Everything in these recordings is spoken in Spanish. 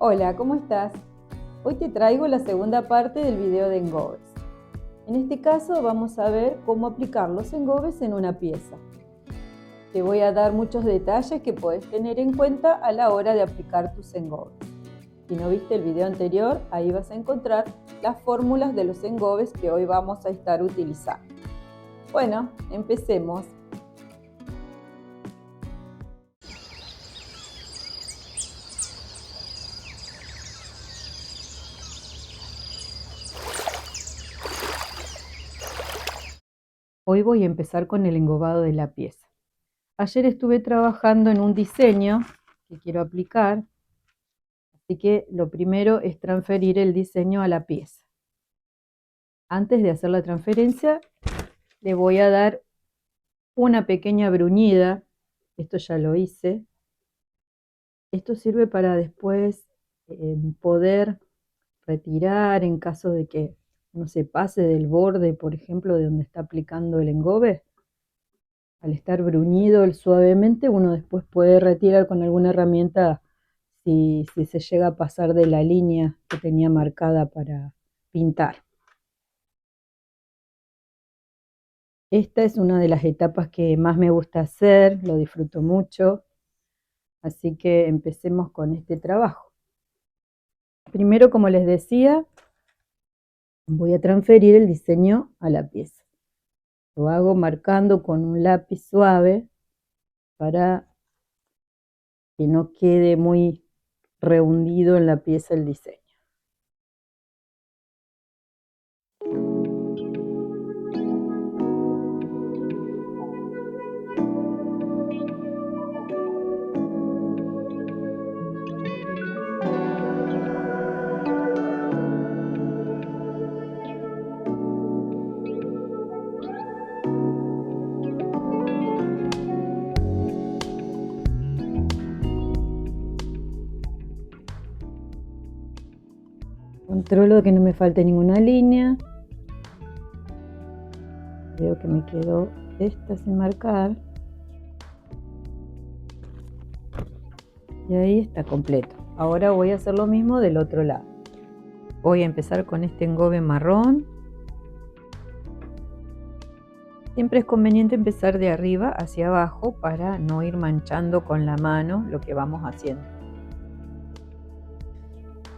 Hola, ¿cómo estás? Hoy te traigo la segunda parte del video de engobes. En este caso vamos a ver cómo aplicar los engobes en una pieza. Te voy a dar muchos detalles que puedes tener en cuenta a la hora de aplicar tus engobes. Si no viste el video anterior, ahí vas a encontrar las fórmulas de los engobes que hoy vamos a estar utilizando. Bueno, empecemos. Hoy voy a empezar con el engobado de la pieza. Ayer estuve trabajando en un diseño que quiero aplicar, así que lo primero es transferir el diseño a la pieza. Antes de hacer la transferencia, le voy a dar una pequeña bruñida. Esto ya lo hice. Esto sirve para después poder retirar en caso de que no se pase del borde, por ejemplo, de donde está aplicando el engobe. Al estar bruñido suavemente, uno después puede retirar con alguna herramienta si se llega a pasar de la línea que tenía marcada para pintar. Esta es una de las etapas que más me gusta hacer, lo disfruto mucho, así que empecemos con este trabajo. Primero, como les decía, voy a transferir el diseño a la pieza. Lo hago marcando con un lápiz suave para que no quede muy rehundido en la pieza el diseño. Controlo que no me falte ninguna línea. Veo que me quedó esta sin marcar. Y ahí está completo. Ahora voy a hacer lo mismo del otro lado. Voy a empezar con este engobe marrón. Siempre es conveniente empezar de arriba hacia abajo para no ir manchando con la mano lo que vamos haciendo.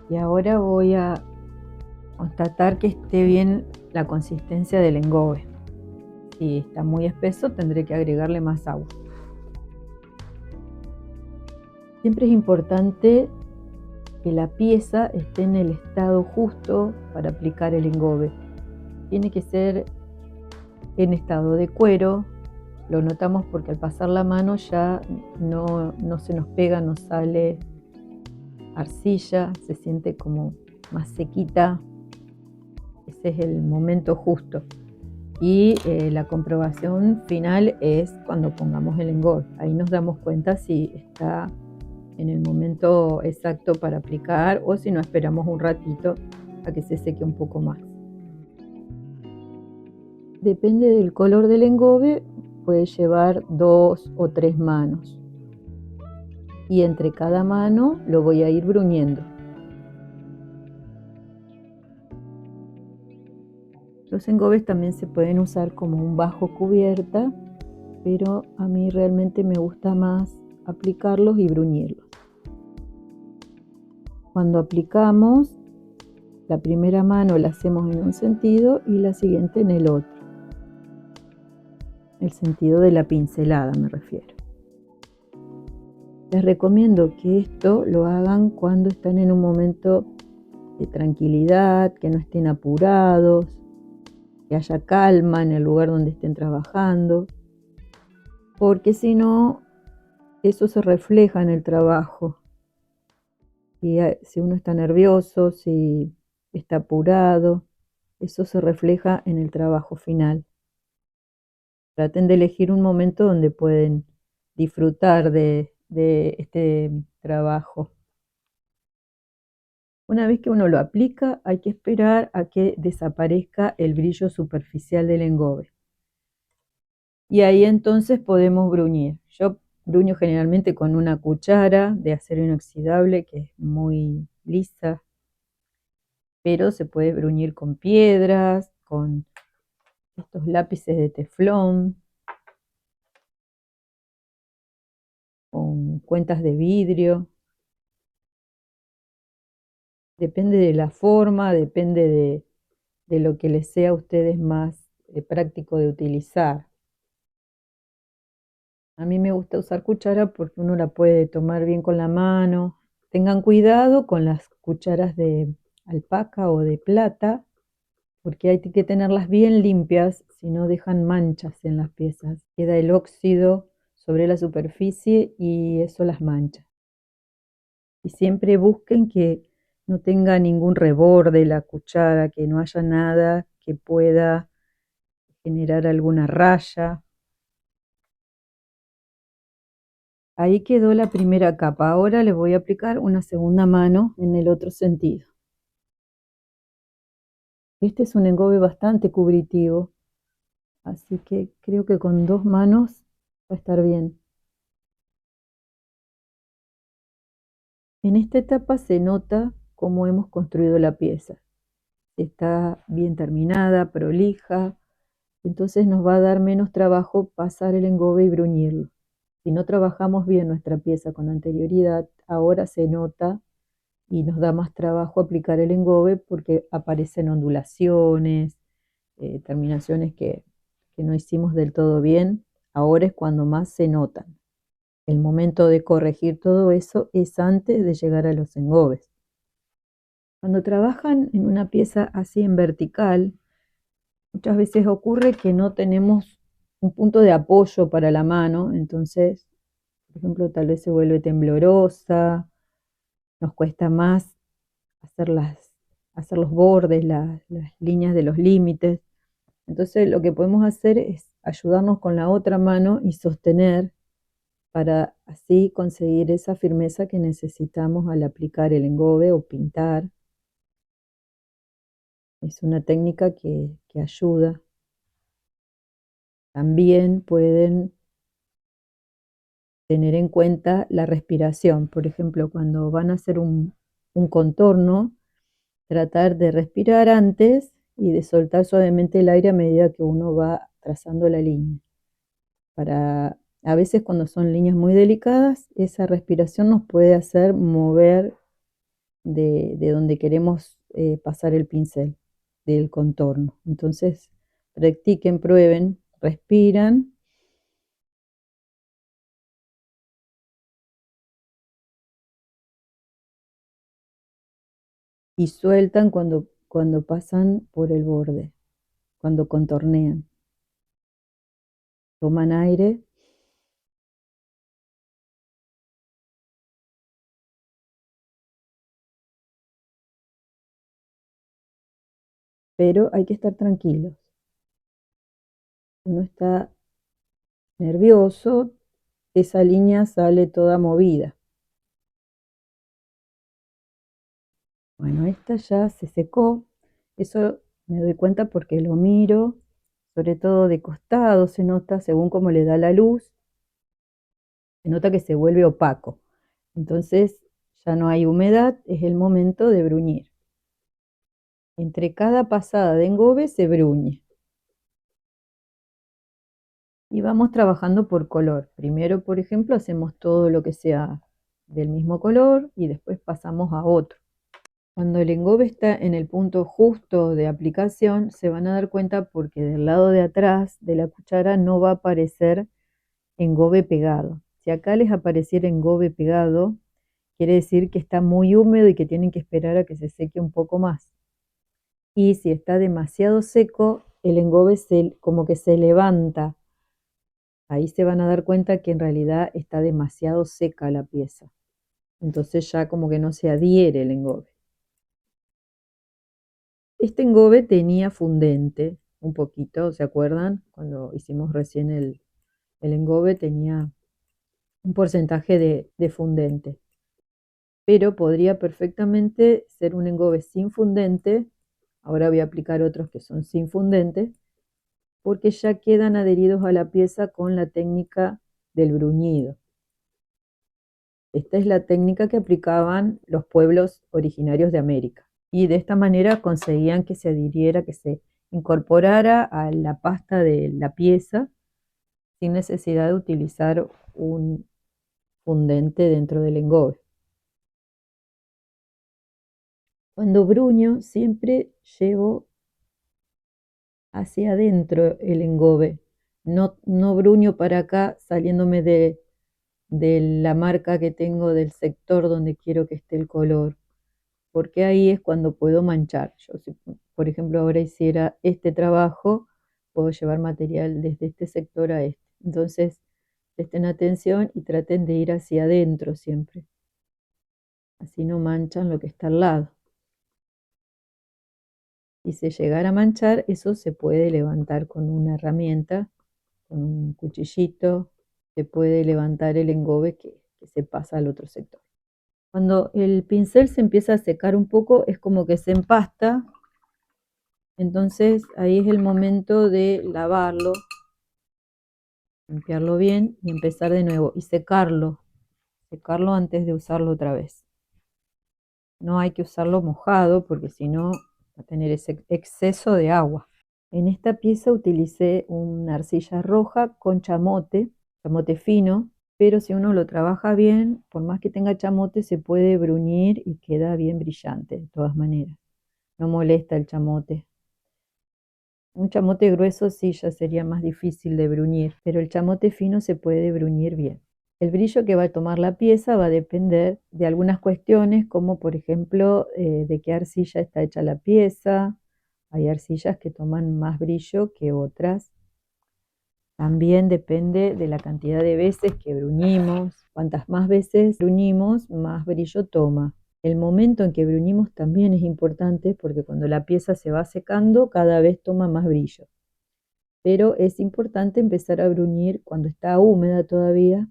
Y ahora voy a constatar que esté bien la consistencia del engobe. Si está muy espeso, tendré que agregarle más agua. Siempre es importante que la pieza esté en el estado justo para aplicar el engobe. Tiene que ser en estado de cuero. Lo notamos porque al pasar la mano ya no se nos pega, no sale arcilla, se siente como más sequita. Ese es el momento justo. Y la comprobación final es cuando pongamos el engobe. Ahí nos damos cuenta si está en el momento exacto para aplicar o si no, esperamos un ratito a que se seque un poco más. Depende del color del engobe, puede llevar 2 o 3 manos. Y entre cada mano lo voy a ir bruñendo. Los engobes también se pueden usar como un bajo cubierta, pero a mí realmente me gusta más aplicarlos y bruñirlos. Cuando aplicamos, la primera mano la hacemos en un sentido y la siguiente en el otro. El sentido de la pincelada me refiero. Les recomiendo que esto lo hagan cuando están en un momento de tranquilidad, que no estén apurados, que haya calma en el lugar donde estén trabajando, porque si no, eso se refleja en el trabajo. Y si uno está nervioso, si está apurado, eso se refleja en el trabajo final. Traten de elegir un momento donde pueden disfrutar de este trabajo. Una vez que uno lo aplica, hay que esperar a que desaparezca el brillo superficial del engobe. Y ahí entonces podemos bruñir. Yo bruño generalmente con una cuchara de acero inoxidable que es muy lisa, pero se puede bruñir con piedras, con estos lápices de teflón, con cuentas de vidrio. Depende de la forma, depende de lo que les sea a ustedes más práctico de utilizar. A mí me gusta usar cuchara porque uno la puede tomar bien con la mano. Tengan cuidado con las cucharas de alpaca o de plata, porque hay que tenerlas bien limpias, si no dejan manchas en las piezas. Queda el óxido sobre la superficie y eso las mancha. Y siempre busquen que no tenga ningún reborde la cuchara, que no haya nada que pueda generar alguna raya. Ahí quedó la primera capa. Ahora le voy a aplicar una segunda mano en el otro sentido. Este es un engobe bastante cubritivo, así que creo que con 2 manos va a estar bien. En esta etapa se nota cómo hemos construido la pieza. Está bien terminada, prolija, entonces nos va a dar menos trabajo pasar el engobe y bruñirlo. Si no trabajamos bien nuestra pieza con anterioridad, ahora se nota y nos da más trabajo aplicar el engobe porque aparecen ondulaciones, terminaciones que no hicimos del todo bien. Ahora es cuando más se notan. El momento de corregir todo eso es antes de llegar a los engobes. Cuando trabajan en una pieza así en vertical, muchas veces ocurre que no tenemos un punto de apoyo para la mano, entonces, por ejemplo, tal vez se vuelve temblorosa, nos cuesta más hacer, hacer los bordes, las líneas de los límites. Entonces, lo que podemos hacer es ayudarnos con la otra mano y sostener para así conseguir esa firmeza que necesitamos al aplicar el engobe o pintar. Es una técnica que ayuda. También pueden tener en cuenta la respiración. Por ejemplo, cuando van a hacer un contorno, tratar de respirar antes y de soltar suavemente el aire a medida que uno va trazando la línea. A veces cuando son líneas muy delicadas, esa respiración nos puede hacer mover de donde queremos pasar el pincel, del contorno. Entonces, practiquen, prueben, respiran y sueltan cuando pasan por el borde, cuando contornean. Toman aire pero hay que estar tranquilos. Uno está nervioso, esa línea sale toda movida. Bueno, esta ya se secó. Eso me doy cuenta porque lo miro, sobre todo de costado, se nota según cómo le da la luz, se nota que se vuelve opaco. Entonces ya no hay humedad, es el momento de bruñir. Entre cada pasada de engobe se bruñe. Y vamos trabajando por color. Primero, por ejemplo, hacemos todo lo que sea del mismo color y después pasamos a otro. Cuando el engobe está en el punto justo de aplicación, se van a dar cuenta porque del lado de atrás de la cuchara no va a aparecer engobe pegado. Si acá les apareciera engobe pegado, quiere decir que está muy húmedo y que tienen que esperar a que se seque un poco más. Y si está demasiado seco, el engobe como que se levanta. Ahí se van a dar cuenta que en realidad está demasiado seca la pieza. Entonces ya como que no se adhiere el engobe. Este engobe tenía fundente, un poquito, ¿se acuerdan? Cuando hicimos recién el engobe tenía un porcentaje de fundente. Pero podría perfectamente ser un engobe sin fundente. Ahora voy a aplicar otros que son sin fundente, porque ya quedan adheridos a la pieza con la técnica del bruñido. Esta es la técnica que aplicaban los pueblos originarios de América. Y de esta manera conseguían que se adhiriera, que se incorporara a la pasta de la pieza sin necesidad de utilizar un fundente dentro del engobe. Cuando bruño siempre llevo hacia adentro el engobe. No bruño para acá saliéndome de la marca que tengo del sector donde quiero que esté el color, porque ahí es cuando puedo manchar. Yo, si por ejemplo ahora hiciera este trabajo, puedo llevar material desde este sector a este. Entonces, presten atención y traten de ir hacia adentro siempre. Así no manchan lo que está al lado. Si se llegara a manchar, eso se puede levantar con una herramienta, con un cuchillito, se puede levantar el engobe que se pasa al otro sector. Cuando el pincel se empieza a secar un poco, es como que se empasta, entonces ahí es el momento de lavarlo, limpiarlo bien y empezar de nuevo y secarlo antes de usarlo otra vez. No hay que usarlo mojado porque si no va a tener ese exceso de agua. En esta pieza utilicé una arcilla roja con chamote fino, pero si uno lo trabaja bien, por más que tenga chamote, se puede bruñir y queda bien brillante de todas maneras. No molesta el chamote. Un chamote grueso sí ya sería más difícil de bruñir, pero el chamote fino se puede bruñir bien. El brillo que va a tomar la pieza va a depender de algunas cuestiones, como por ejemplo de qué arcilla está hecha la pieza. Hay arcillas que toman más brillo que otras. También depende de la cantidad de veces que bruñimos. Cuantas más veces bruñimos, más brillo toma. El momento en que bruñimos también es importante porque cuando la pieza se va secando, cada vez toma más brillo. Pero es importante empezar a bruñir cuando está húmeda todavía,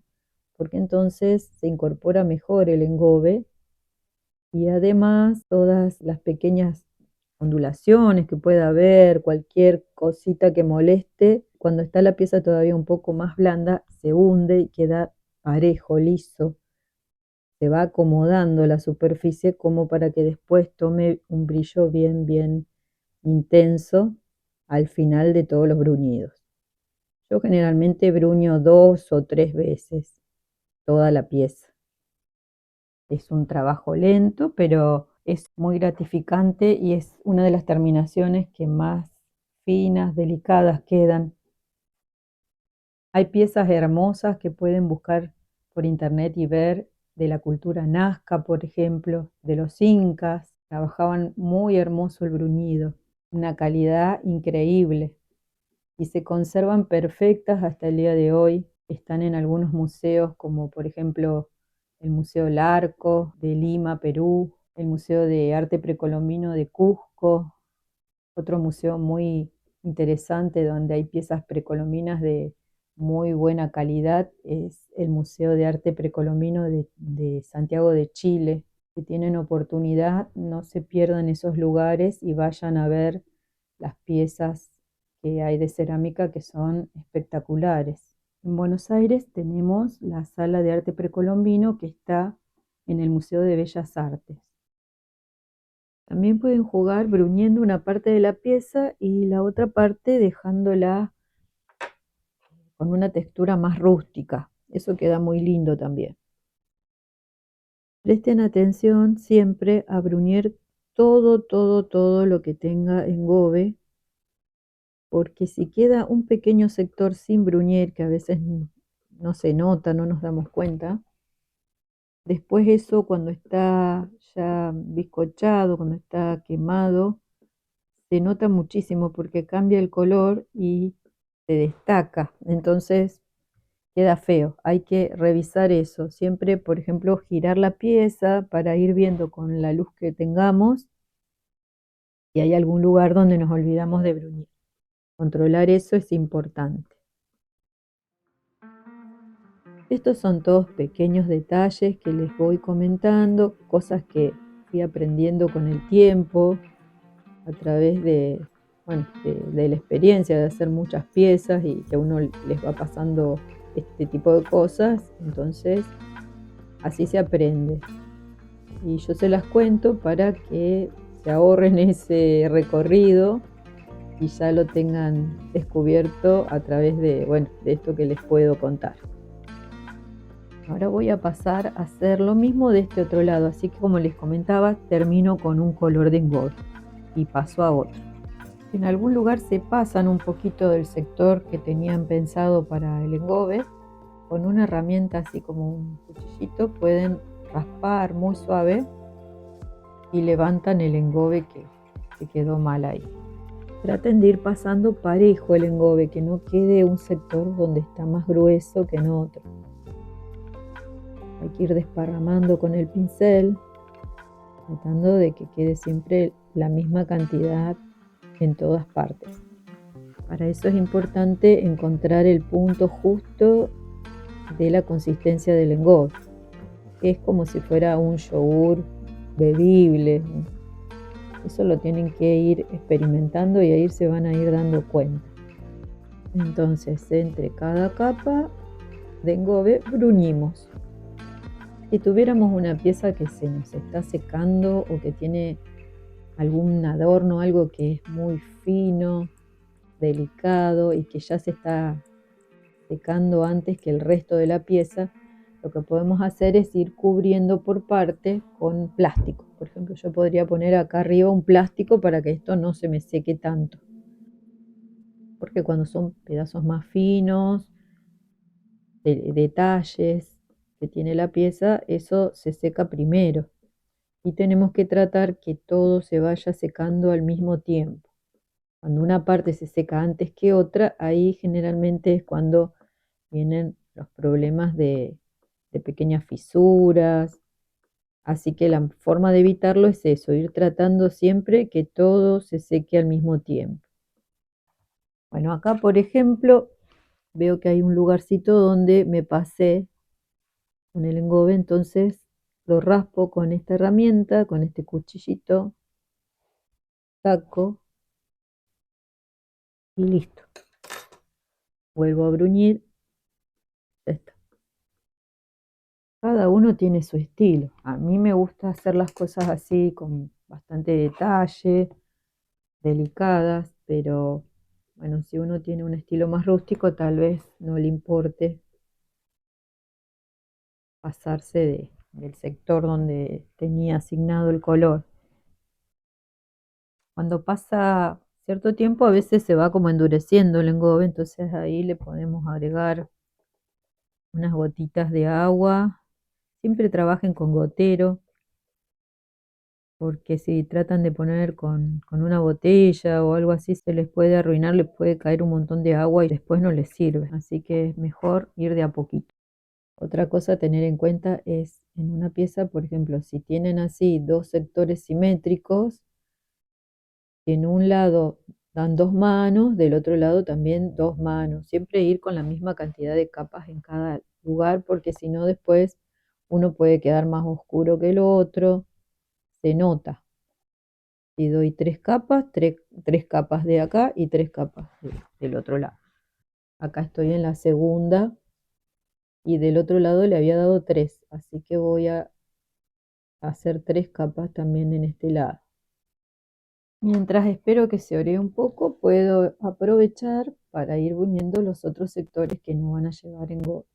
porque entonces se incorpora mejor el engobe y además todas las pequeñas ondulaciones que pueda haber, cualquier cosita que moleste, cuando está la pieza todavía un poco más blanda, se hunde y queda parejo, liso. Se va acomodando la superficie como para que después tome un brillo bien, bien intenso al final de todos los bruñidos. Yo generalmente bruño 2 o 3 veces toda la pieza. Es un trabajo lento, pero es muy gratificante y es una de las terminaciones que más finas, delicadas quedan. Hay piezas hermosas que pueden buscar por internet y ver de la cultura nazca, por ejemplo, de los incas. Trabajaban muy hermoso el bruñido, una calidad increíble y se conservan perfectas hasta el día de hoy. Están en algunos museos como por ejemplo el Museo Larco de Lima, Perú, el Museo de Arte Precolombino de Cusco, otro museo muy interesante donde hay piezas precolombinas de muy buena calidad es el Museo de Arte Precolombino de Santiago de Chile. Si tienen oportunidad, no se pierdan esos lugares y vayan a ver las piezas que hay de cerámica que son espectaculares. En Buenos Aires tenemos la Sala de Arte Precolombino que está en el Museo de Bellas Artes. También pueden jugar bruñendo una parte de la pieza y la otra parte dejándola con una textura más rústica. Eso queda muy lindo también. Presten atención siempre a bruñir todo lo que tenga engobe, porque si queda un pequeño sector sin bruñir, que a veces no se nota, no nos damos cuenta, después eso cuando está ya bizcochado, cuando está quemado, se nota muchísimo porque cambia el color y se destaca. Entonces queda feo. Hay que revisar eso. Siempre, por ejemplo, girar la pieza para ir viendo con la luz que tengamos si hay algún lugar donde nos olvidamos de bruñir. Controlar eso es importante. Estos son todos pequeños detalles que les voy comentando, cosas que fui aprendiendo con el tiempo, a través de la experiencia de hacer muchas piezas y que a uno les va pasando este tipo de cosas. Entonces así se aprende. Y yo se las cuento para que se ahorren ese recorrido y ya lo tengan descubierto a través de, bueno, de esto que les puedo contar. Ahora voy a pasar a hacer lo mismo de este otro lado, así que como les comentaba, termino con un color de engobe y paso a otro. Si en algún lugar se pasan un poquito del sector que tenían pensado para el engobe, con una herramienta así como un cuchillito pueden raspar muy suave y levantan el engobe que quedó mal ahí. Traten de ir pasando parejo el engobe, que no quede un sector donde está más grueso que en otro. Hay que ir desparramando con el pincel, tratando de que quede siempre la misma cantidad en todas partes. Para eso es importante encontrar el punto justo de la consistencia del engobe, que es como si fuera un yogur bebible. Eso lo tienen que ir experimentando y ahí se van a ir dando cuenta. Entonces, entre cada capa de engobe bruñimos. Si tuviéramos una pieza que se nos está secando o que tiene algún adorno, algo que es muy fino, delicado y que ya se está secando antes que el resto de la pieza, lo que podemos hacer es ir cubriendo por parte con plástico. Por ejemplo, yo podría poner acá arriba un plástico para que esto no se me seque tanto. Porque cuando son pedazos más finos, detalles que tiene la pieza, eso se seca primero. Y tenemos que tratar que todo se vaya secando al mismo tiempo. Cuando una parte se seca antes que otra, ahí generalmente es cuando vienen los problemas de pequeñas fisuras. Así que la forma de evitarlo es eso, ir tratando siempre que todo se seque al mismo tiempo. Bueno, acá por ejemplo veo que hay un lugarcito donde me pasé con el engobe, entonces lo raspo con esta herramienta, con este cuchillito, saco y listo. Vuelvo a bruñir, ya está. Cada uno tiene su estilo. A mí me gusta hacer las cosas así con bastante detalle, delicadas, pero bueno, si uno tiene un estilo más rústico, tal vez no le importe pasarse del sector donde tenía asignado el color. Cuando pasa cierto tiempo, a veces se va como endureciendo el engobe, entonces ahí le podemos agregar unas gotitas de agua. Siempre trabajen con gotero, porque si tratan de poner con una botella o algo así, se les puede arruinar, les puede caer un montón de agua y después no les sirve. Así que es mejor ir de a poquito. Otra cosa a tener en cuenta es en una pieza, por ejemplo, si tienen así dos sectores simétricos, en un lado dan 2 manos, del otro lado también 2 manos. Siempre ir con la misma cantidad de capas en cada lugar, porque si no después uno puede quedar más oscuro que el otro, se nota. Y doy 3 capas, tres capas de acá y 3 capas del otro lado. Acá estoy en la segunda y del otro lado le había dado 3, así que voy a hacer 3 capas también en este lado. Mientras espero que se ore un poco, puedo aprovechar para ir uniendo los otros sectores que no van a llevar engobe.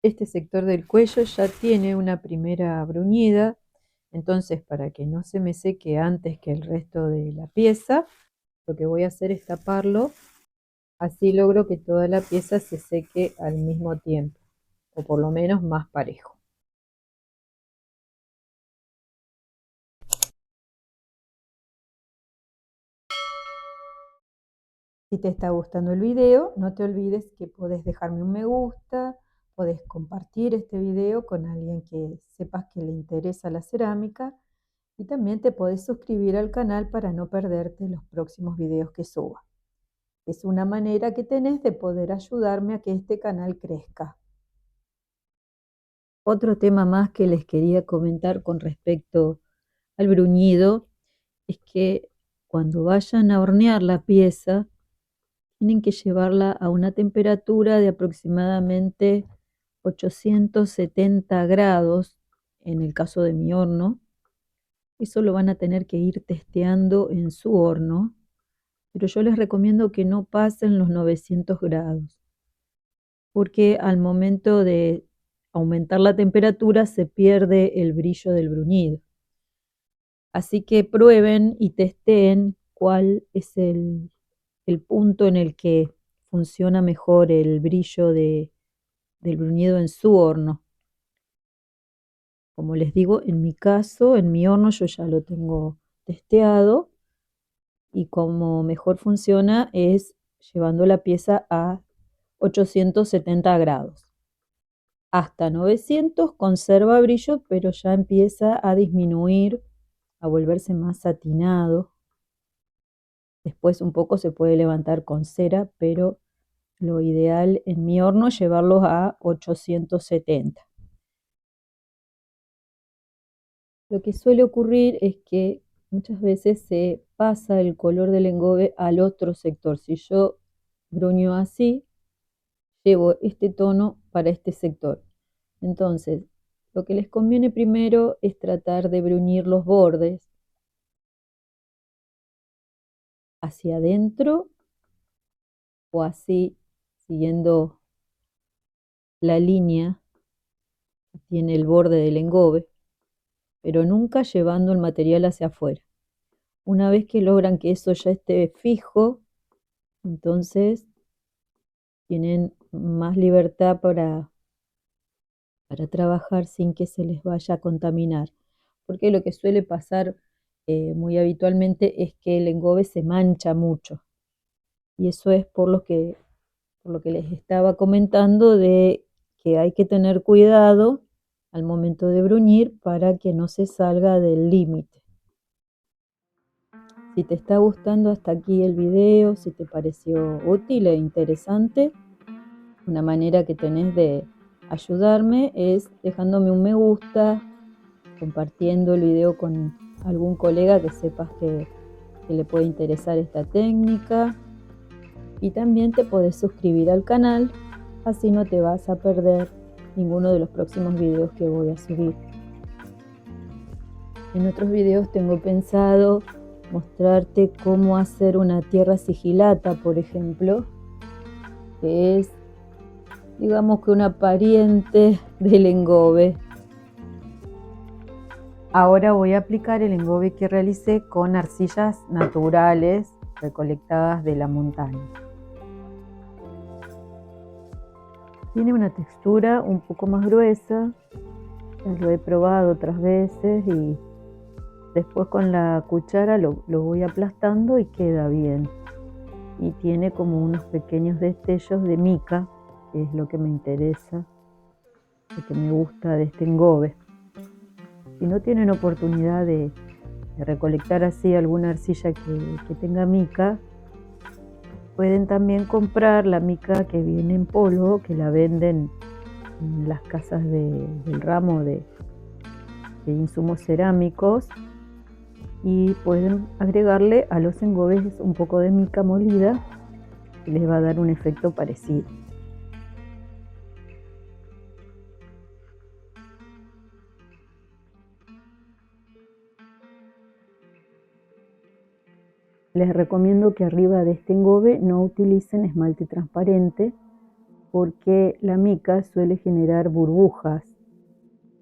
Este sector del cuello ya tiene una primera bruñida, entonces para que no se me seque antes que el resto de la pieza, lo que voy a hacer es taparlo, así logro que toda la pieza se seque al mismo tiempo, o por lo menos más parejo. Si te está gustando el video, no te olvides que podés dejarme un me gusta, podés compartir este video con alguien que sepas que le interesa la cerámica y también te podés suscribir al canal para no perderte los próximos videos que suba. Es una manera que tenés de poder ayudarme a que este canal crezca. Otro tema más que les quería comentar con respecto al bruñido es que cuando vayan a hornear la pieza, tienen que llevarla a una temperatura de aproximadamente 870 grados en el caso de mi horno. Eso lo van a tener que ir testeando en su horno, pero yo les recomiendo que no pasen los 900 grados, porque al momento de aumentar la temperatura se pierde el brillo del bruñido. Así que prueben y testeen cuál es el punto en el que funciona mejor el brillo del bruñido en su horno. Como les digo, en mi caso, en mi horno yo ya lo tengo testeado y como mejor funciona es llevando la pieza a 870 grados. Hasta 900 conserva brillo, pero ya empieza a disminuir, a volverse más satinado. Después un poco se puede levantar con cera, pero lo ideal en mi horno es llevarlos a 870. Lo que suele ocurrir es que muchas veces se pasa el color del engobe al otro sector. Si yo bruño así, llevo este tono para este sector. Entonces, lo que les conviene primero es tratar de bruñir los bordes hacia adentro o así, siguiendo la línea que tiene el borde del engobe, pero nunca llevando el material hacia afuera. Una vez que logran que eso ya esté fijo, entonces tienen más libertad para trabajar sin que se les vaya a contaminar. Porque lo que suele pasar muy habitualmente es que el engobe se mancha mucho. Y eso es por lo que les estaba comentando de que hay que tener cuidado al momento de bruñir para que no se salga del límite. Si te está gustando hasta aquí el video, si te pareció útil e interesante, una manera que tenés de ayudarme es dejándome un me gusta, compartiendo el video con algún colega que sepas que le puede interesar esta técnica. Y también te podés suscribir al canal, así no te vas a perder ninguno de los próximos videos que voy a subir. En otros videos tengo pensado mostrarte cómo hacer una tierra sigilata, por ejemplo, que es, digamos que una pariente del engobe. Ahora voy a aplicar el engobe que realicé con arcillas naturales recolectadas de la montaña. Tiene una textura un poco más gruesa, ya lo he probado otras veces y después con la cuchara lo voy aplastando y queda bien. Y tiene como unos pequeños destellos de mica, que es lo que me interesa, lo que me gusta de este engobe. Si no tienen oportunidad de recolectar así alguna arcilla que tenga mica, pueden también comprar la mica que viene en polvo, que la venden en las casas del ramo de insumos cerámicos, y pueden agregarle a los engobes un poco de mica molida y les va a dar un efecto parecido. Les recomiendo que arriba de este engobe no utilicen esmalte transparente, porque la mica suele generar burbujas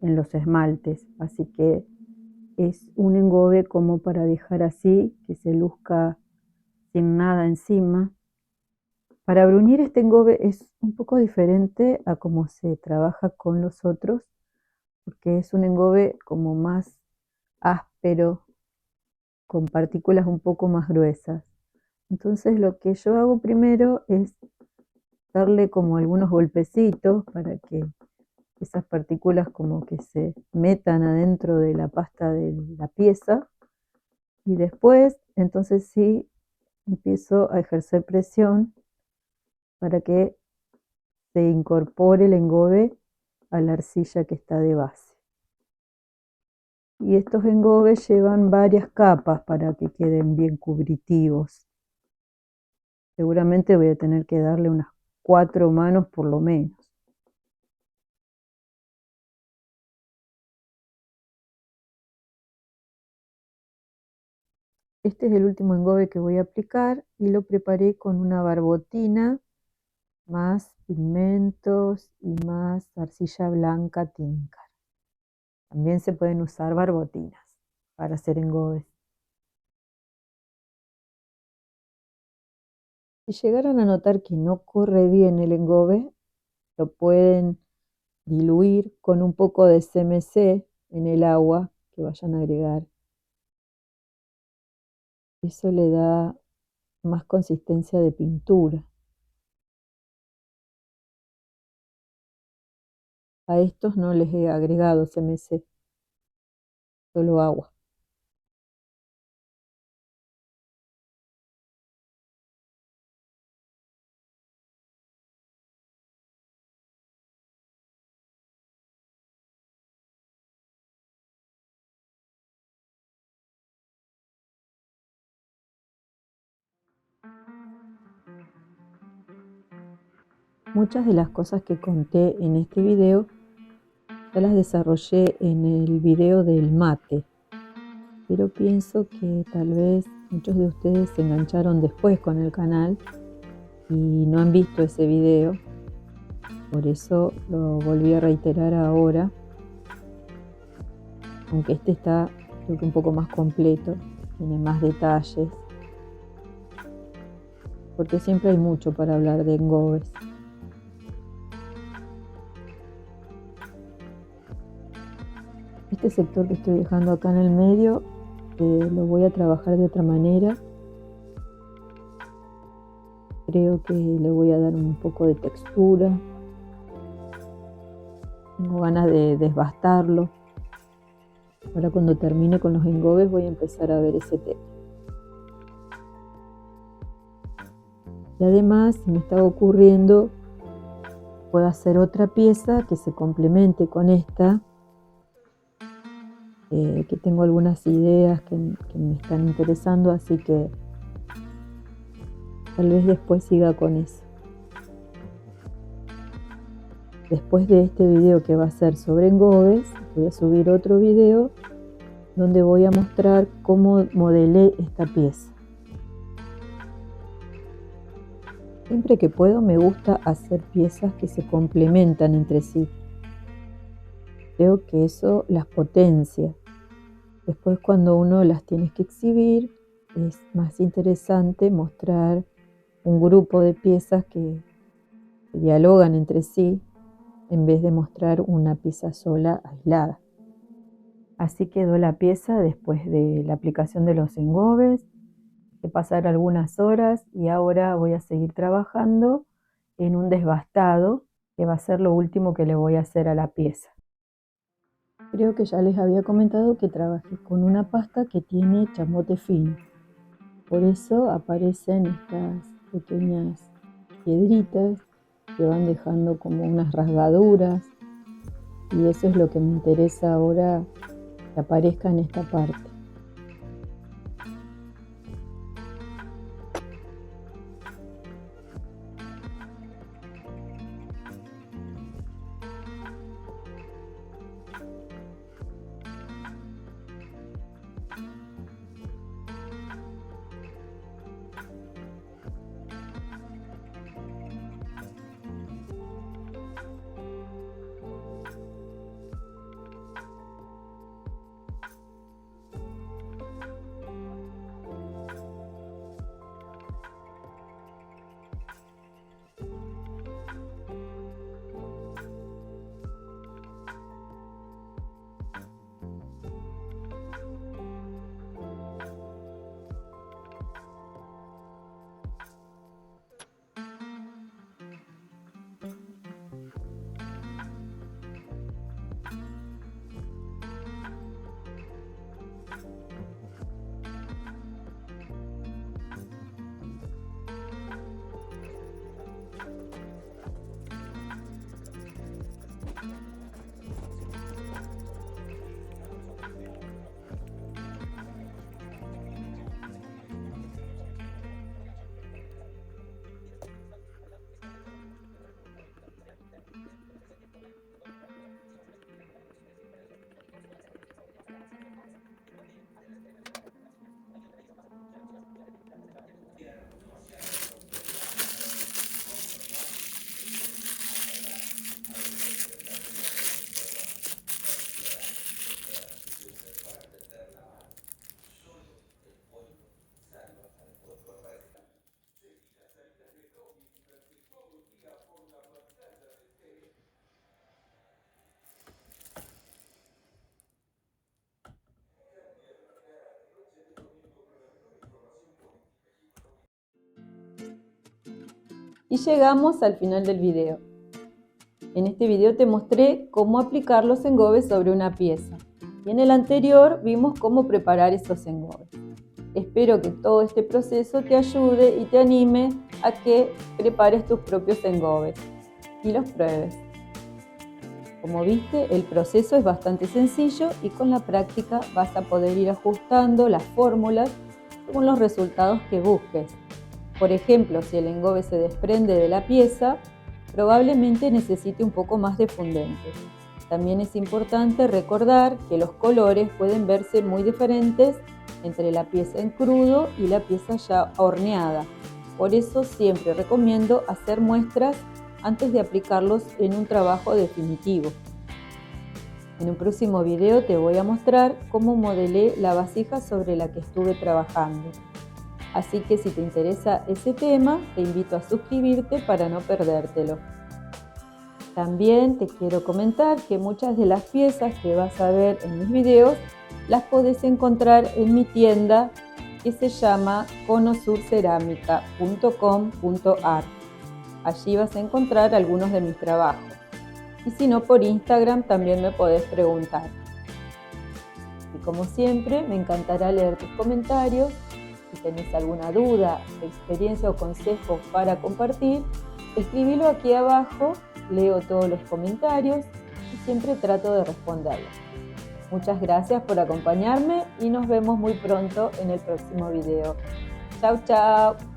en los esmaltes, así que es un engobe como para dejar así, que se luzca sin nada encima. Para bruñir este engobe es un poco diferente a cómo se trabaja con los otros, porque es un engobe como más áspero, con partículas un poco más gruesas. Entonces lo que yo hago primero es darle como algunos golpecitos para que esas partículas como que se metan adentro de la pasta de la pieza, y después entonces sí empiezo a ejercer presión para que se incorpore el engobe a la arcilla que está de base. Y estos engobes llevan varias capas para que queden bien cubritivos. Seguramente voy a tener que darle unas 4 manos por lo menos. Este es el último engobe que voy a aplicar y lo preparé con una barbotina, más pigmentos y más arcilla blanca Tinker. También se pueden usar barbotinas para hacer engobes. Si llegaran a notar que no corre bien el engobe, lo pueden diluir con un poco de CMC en el agua que vayan a agregar. Eso le da más consistencia de pintura. A estos no les he agregado CMC, solo agua. Muchas de las cosas que conté en este video ya las desarrollé en el video del mate, pero pienso que tal vez muchos de ustedes se engancharon después con el canal y no han visto ese video, por eso lo volví a reiterar ahora, aunque este está creo que un poco más completo, tiene más detalles, porque siempre hay mucho para hablar de engobes. Este sector que estoy dejando acá en el medio lo voy a trabajar de otra manera. Creo que le voy a dar un poco de textura. Tengo ganas de desbastarlo. Ahora cuando termine con los engobes voy a empezar a ver ese tema. Y además me estaba ocurriendo, puedo hacer otra pieza que se complemente con esta. Que tengo algunas ideas que me están interesando, así que tal vez después siga con eso. Después de este video que va a ser sobre engobes, voy a subir otro video donde voy a mostrar cómo modelé esta pieza. Siempre que puedo me gusta hacer piezas que se complementan entre sí. Creo que eso las potencia. Después cuando uno las tiene que exhibir, es más interesante mostrar un grupo de piezas que dialogan entre sí en vez de mostrar una pieza sola aislada. Así quedó la pieza después de la aplicación de los engobes, de pasar algunas horas, y ahora voy a seguir trabajando en un desbastado que va a ser lo último que le voy a hacer a la pieza. Creo que ya les había comentado que trabajé con una pasta que tiene chamote fino. Por eso aparecen estas pequeñas piedritas que van dejando como unas rasgaduras, y eso es lo que me interesa ahora que aparezca en esta parte. Y llegamos al final del video. En este video te mostré cómo aplicar los engobes sobre una pieza. Y en el anterior vimos cómo preparar esos engobes. Espero que todo este proceso te ayude y te anime a que prepares tus propios engobes y los pruebes. Como viste, el proceso es bastante sencillo y con la práctica vas a poder ir ajustando las fórmulas según los resultados que busques. Por ejemplo, si el engobe se desprende de la pieza, probablemente necesite un poco más de fundente. También es importante recordar que los colores pueden verse muy diferentes entre la pieza en crudo y la pieza ya horneada. Por eso siempre recomiendo hacer muestras antes de aplicarlos en un trabajo definitivo. En un próximo video te voy a mostrar cómo modelé la vasija sobre la que estuve trabajando. Así que si te interesa ese tema, te invito a suscribirte para no perdértelo. También te quiero comentar que muchas de las piezas que vas a ver en mis videos las podés encontrar en mi tienda que se llama conosurcerámica.com.ar. Allí vas a encontrar algunos de mis trabajos. Y si no, por Instagram también me podés preguntar. Y como siempre, me encantará leer tus comentarios. Si tenés alguna duda, experiencia o consejo para compartir, escribilo aquí abajo, leo todos los comentarios y siempre trato de responderlos. Muchas gracias por acompañarme y nos vemos muy pronto en el próximo video. Chau, chau.